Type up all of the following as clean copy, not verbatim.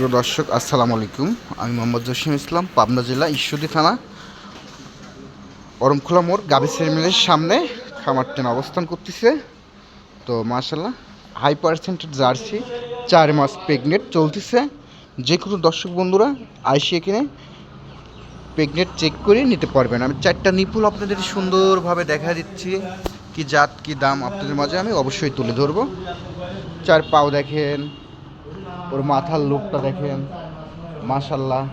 সুপ্রিয় দর্শক, আসসালামু আলাইকুম। আমি মোহাম্মদ জসিম ইসলাম, পাবনা জেলা ঈশ্বরদী থানা অরমখোলা মোড় গাবিসের মিলের সামনে খামারটেন অবস্থান করতেছে। তো মাশাল্লাহ হাই পার্সেন্টের জার্সি 4 মাস প্রেগনেন্ট চলতেছে। যে কোনো দর্শক বন্ধুরা আইসি এখানে প্রেগনেন্ট চেক করে নিতে পারবেন। আমি 4টা নিপুল আপনাদের সুন্দরভাবে দেখা দিচ্ছি, কি জাত কি দাম আপনাদের মাঝে আমি অবশ্যই তুলে ধরবো। 4 পাও দেখেন, ওর মাথার লুকটা দেখেন, মাশাল্লাহ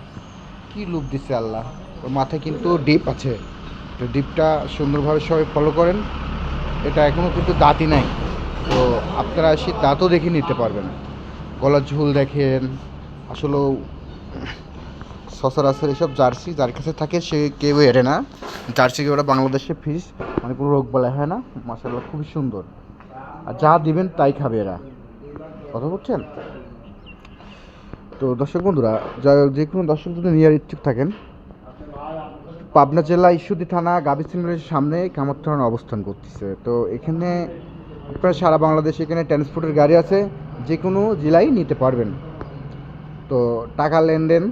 কি লুক দিচ্ছে আল্লাহ। ওর মাথায় কিন্তু ডিপ আছে, তো ডিপটা সুন্দরভাবে সবাই ফলো করেন। এটা এখনও কিন্তু দাঁতই নাই, তো আপনারা এসে দাঁতও দেখে নিতে পারবেন। গলার ঝুল দেখেন, আসলেও সচরাচর এসব জার্সি যার কাছে থাকে সে কেউ এড়ে না। জার্সি ওরা বাংলাদেশে ফিস, মানে কোনো রোগ বলা হয় না। মাশাল্লাহ খুবই সুন্দর, আর যা দিবেন তাই খাবে এরা, কথা বলছেন। তো দর্শক বন্ধুরা, যে কোনো দর্শক যদি নেওয়ার ইচ্ছুক থাকেন, পাবনা জেলা ঈশ্বরদী থানা গাবিসিমের সামনে কামারথান অবস্থান করতেছে। তো এখানে আপনারা সারা বাংলাদেশে এখানে ট্রান্সপোর্টের গাড়ি আছে, যে কোনো জেলায় নিতে পারবেন। তো টাকা লেনদেন,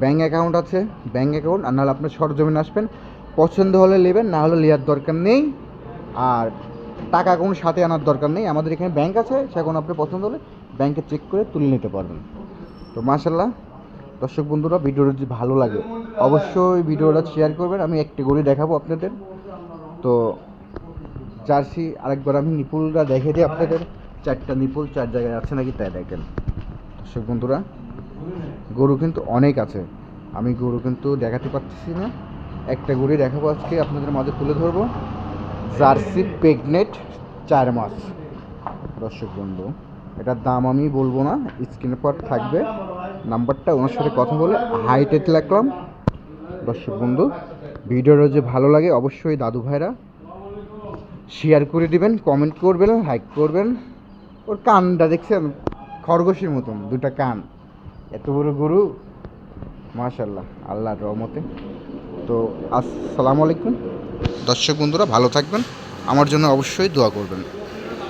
ব্যাঙ্ক অ্যাকাউন্ট আছে, ব্যাঙ্ক অ্যাকাউন্ট, আর নাহলে আপনার সরজমিনে আসবেন, পছন্দ হলে নেবেন, না হলে নেওয়ার দরকার নেই। আর টাকা কোনো সাথে আনার দরকার নেই, আমাদের এখানে ব্যাঙ্ক আছে, সেখানে আপনি পছন্দ হলে ব্যাঙ্কে চেক করে তুলে নিতে পারবেন। তো মাশাল্লাহ দর্শক বন্ধুরা, ভিডিওটা যদি ভালো লাগে অবশ্যই ভিডিওটা শেয়ার করবেন। আমি একটা গরু দেখাবো আপনাদের। তো জার্সি আরেকবার আমি নিপুলটা দেখে দিই আপনাদের। 4টা নিপুল 4 জায়গায় আছে নাকি তাই দেখেন। দর্শক বন্ধুরা, গরু কিন্তু অনেক আছে, আমি গরু কিন্তু দেখাতে পারতেছি না। একটা গরু দেখাবো আজকে আপনাদের মাঝে তুলে ধরবো, জার্সি প্রেগনেন্ট 4 মাস। দর্শক বন্ধু, এটার দাম আমি বলবো না, স্ক্রিনের পর থাকবে নাম্বারটা, ওনার সাথে কথা বলে হাইটেতে রাখলাম। দর্শক বন্ধু, ভিডিওটা যে ভালো লাগে অবশ্যই দাদু ভাইরা শেয়ার করে দিবেন, কমেন্ট করবেন, লাইক করবেন। ওর কানটা দেখছেন, খরগোশের মতন 2টা কান, এত বড় গরু, মাশাল্লাহ আল্লাহর রহমতে। তো আসসালামু আলাইকুম দর্শক বন্ধুরা, ভালো থাকবেন, আমার জন্য অবশ্যই দোয়া করবেন।